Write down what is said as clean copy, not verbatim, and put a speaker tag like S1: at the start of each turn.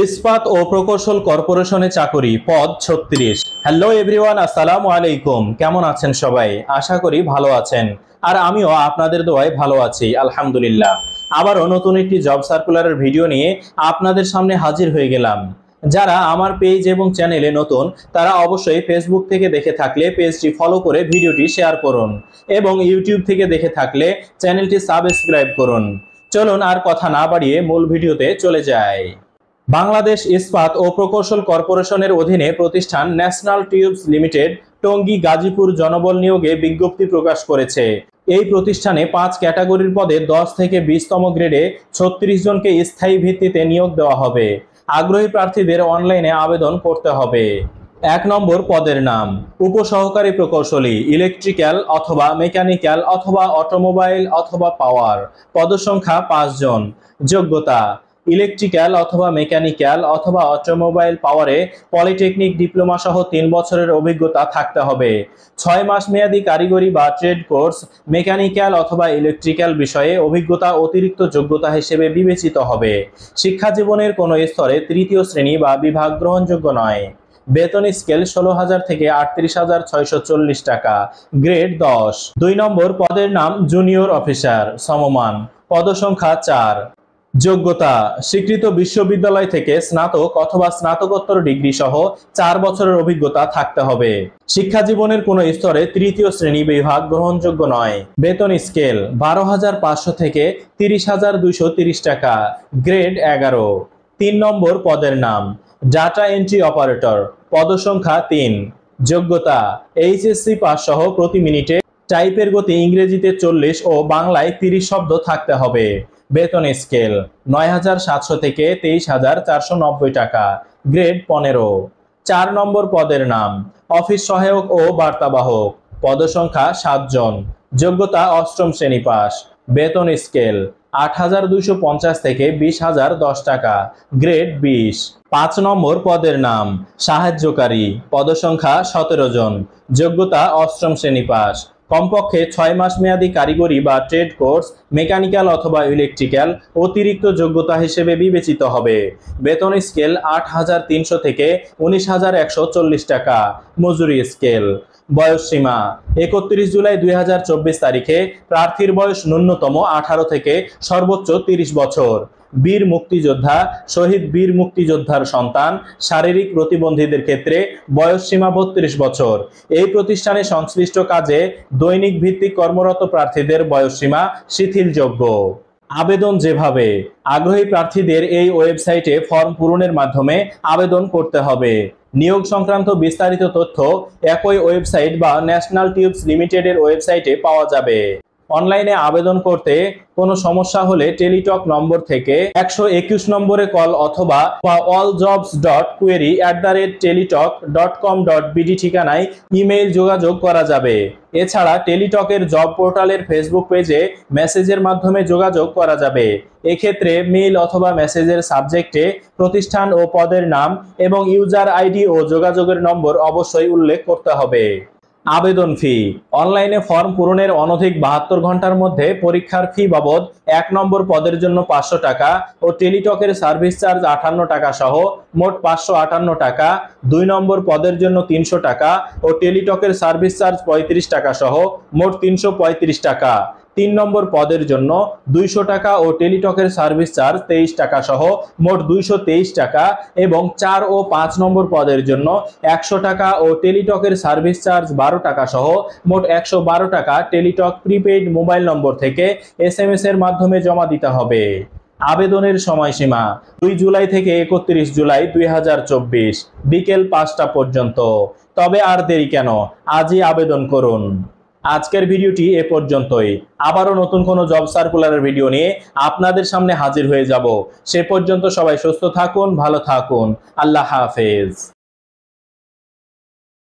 S1: ইস্পাত ও প্রকৌশল কর্পোরেশনে চাকরি, পদ 36। হ্যালো এভরিওয়ান, আসসালামু আলাইকুম। কেমন আছেন সবাই? আশা করি ভালো আছেন, আর আমিও আপনাদের দোয়ায় ভালো আছি, আলহামদুলিল্লাহ। আবারও নতুন একটি জব সার্কুলারের ভিডিও নিয়ে আপনাদের সামনে হাজির হয়ে গেলাম। যারা আমার পেজ এবং চ্যানেলে নতুন, তারা অবশ্যই ফেসবুক থেকে দেখে থাকলে পেজটি ফলো করে ভিডিওটি শেয়ার করুন, এবং ইউটিউব থেকে দেখে থাকলে চ্যানেলটি সাবস্ক্রাইব করুন। চলুন আর কথা না বাড়িয়ে মূল ভিডিওতে চলে যাই। বাংলাদেশ ইস্পাত ও প্রকৌশল কর্পোরেশনের অধীনে প্রতিষ্ঠান national tubes limited Tongi Gazipur জনবল নিয়োগে বিজ্ঞপ্তি প্রকাশ করেছে। এই প্রতিষ্ঠানে 5 ক্যাটাগরির পদে 10 থেকে 20তম গ্রেডে 36 জনকে স্থায়ী ভিত্তিতে নিয়োগ দেওয়া হবে। আগ্রহী প্রার্থীদের অনলাইনে আবেদন করতে হবে। 1 নম্বর পদের নাম উপসহকারী প্রকৌশলী, ইলেকট্রিক্যাল অথবা মেকানিক্যাল অথবা অটোমোবাইল অথবা পাওয়ার, পদসংখ্যা 5 জন। যোগ্যতা ইলেকট্রিক্যাল অথবা মেকানিক্যাল অথবা অটোমোবাইল পাওয়ারে পলিটেকনিক ডিপ্লোমা সহ 3 বছরের অভিজ্ঞতা থাকতে হবে। 6 মাস মেয়াদী কারিগরি বা ট্রেড কোর্স মেকানিক্যাল অথবা ইলেকট্রিক্যাল বিষয়ে অভিজ্ঞতা অতিরিক্ত যোগ্যতা হিসেবে বিবেচিত হবে। শিক্ষা জীবনের কোনো স্তরে তৃতীয় শ্রেণী বা বিভাগ গ্রহণযোগ্য নয়। বেতন স্কেল 16,000 থেকে 38,640 টাকা, গ্রেড 10। 2 নম্বর পদের নাম জুনিয়র অফিসার, সমমান, পদসংখ্যা 4। যোগ্যতা স্বীকৃত বিশ্ববিদ্যালয় থেকে স্নাতক অথবা স্নাতকোত্তর ডিগ্রি সহ 4 বছরের অভিজ্ঞতা থাকতে হবে। শিক্ষা জীবনের কোন স্তরে তৃতীয় শ্রেণী বিভাগ গ্রহণযোগ্য নয়। বেতন স্কেল 12,500 থেকে 30,230 টাকা, গ্রেড 11। 3 নম্বর পদের নাম ডাটা এন্ট্রি অপারেটর, পদসংখ্যা 3। যোগ্যতা এইচএসসি পাস সহ প্রতি মিনিটে টাইপের গতি ইংরেজিতে 40 ও বাংলায় 30 শব্দ থাকতে হবে। বেতন স্কেল 9,700 থেকে 23,490 টাকা, গ্রেড 15। 4 নম্বর পদের নাম অফিস সহায়ক ও বার্তাবাহক, পদসংখ্যা 7 জন। যোগ্যতা অষ্টম শ্রেণী পাস। বেতন স্কেল 8,250 থেকে 20,010 টাকা, গ্রেড 20। 5 নম্বর পদের নাম সাহায্যকারী, পদসংখ্যা 17 জন। যোগ্যতা অষ্টম শ্রেণী পাস। কমপক্ষে 6 মাস মেয়াদী কারিগরি বা ট্রেড কোর্স মেকানিক্যাল অথবা ইলেকট্রিক্যাল অতিরিক্ত যোগ্যতা হিসেবে বিবেচিত হবে। বেতন স্কেল 8,300 থেকে 19,140 টাকা, মজুরি স্কেল। বয়স সীমা 31 জুলাই 2024 তারিখে প্রার্থীর বয়স ন্যূনতম 18 থেকে সর্বোচ্চ 30 বছর। বীর মুক্তিযোদ্ধা, শহীদ বীর মুক্তিযোদ্ধার সন্তান, শারীরিক প্রতিবন্ধীদের ক্ষেত্রে বয়স সীমা 32 বছর। এই প্রতিষ্ঠানে সংশ্লিষ্ট কাজে দৈনিক ভিত্তিক কর্মরত প্রার্থীদের বয়স সীমা শিথিলযোগ্য। আবেদন যেভাবে আগ্রহী প্রার্থীদের এই ওয়েবসাইটে ফর্ম পূরণের মাধ্যমে আবেদন করতে হবে। নিয়োগ সংক্রান্ত বিস্তারিত তথ্য একই ওয়েবসাইট বা ন্যাশনাল টিউবস লিমিটেডের ওয়েবসাইটে পাওয়া যাবে। অনলাইনে আবেদন করতে কোনো সমস্যা হলে টেলিটক নম্বর থেকে 121 নম্বরে কল অথবা alljobs.query@teletalk.com.bd ঠিকানায় ইমেইল যোগাযোগ করা যাবে। এছাড়া টেলিটকের জব পোর্টালের ফেসবুক পেজে মেসেজের মাধ্যমে যোগাযোগ করা যাবে। এক্ষেত্রে মেইল অথবা মেসেজের সাবজেক্টে প্রতিষ্ঠান ও পদের নাম এবং ইউজার আইডি ও যোগাযোগের নম্বর অবশ্যই উল্লেখ করতে হবে। আবেদন ফি অনলাইনে ফর্ম পূরণের অনধিক 72 ঘন্টার মধ্যে পরীক্ষার ফি বাবদ 1 নম্বর পদের জন্য 500 টাকা ও টেলিটকের সার্ভিস চার্জ 58 টাকা সহ মোট 558 টাকা, 2 নম্বর পদের জন্য 300 টাকা ও টেলিটকের সার্ভিস চার্জ 35 টাকা সহ মোট 335 টাকা, 3 নম্বর পদের জন্য 200 টাকা ও টেলিটকের সার্ভিস চার্জ 23 টাকা সহ মোট 223 টাকা, এবং 4 ও 5 নম্বর পদের জন্য 100 টাকা ও টেলিটকের সার্ভিস চার্জ 12 টাকা সহ মোট 112 টাকা টেলিটক প্রিপেইড মোবাইল নম্বর থেকে SMS এর মাধ্যমে জমা দিতে হবে। আবেদনের সময়সীমা 2 জুলাই থেকে 31 জুলাই 2024 বিকেল 5টা পর্যন্ত। তবে আর দেরি কেন, আজই আবেদন করুন। আজকের ভিডিওটি এ পর্যন্তই। আবারও নতুন কোনো জব সার্কুলারের ভিডিও নিয়ে আপনাদের সামনে হাজির হয়ে যাব। সে পর্যন্ত সবাই সুস্থ থাকুন, ভালো থাকুন। আল্লাহ হাফেজ।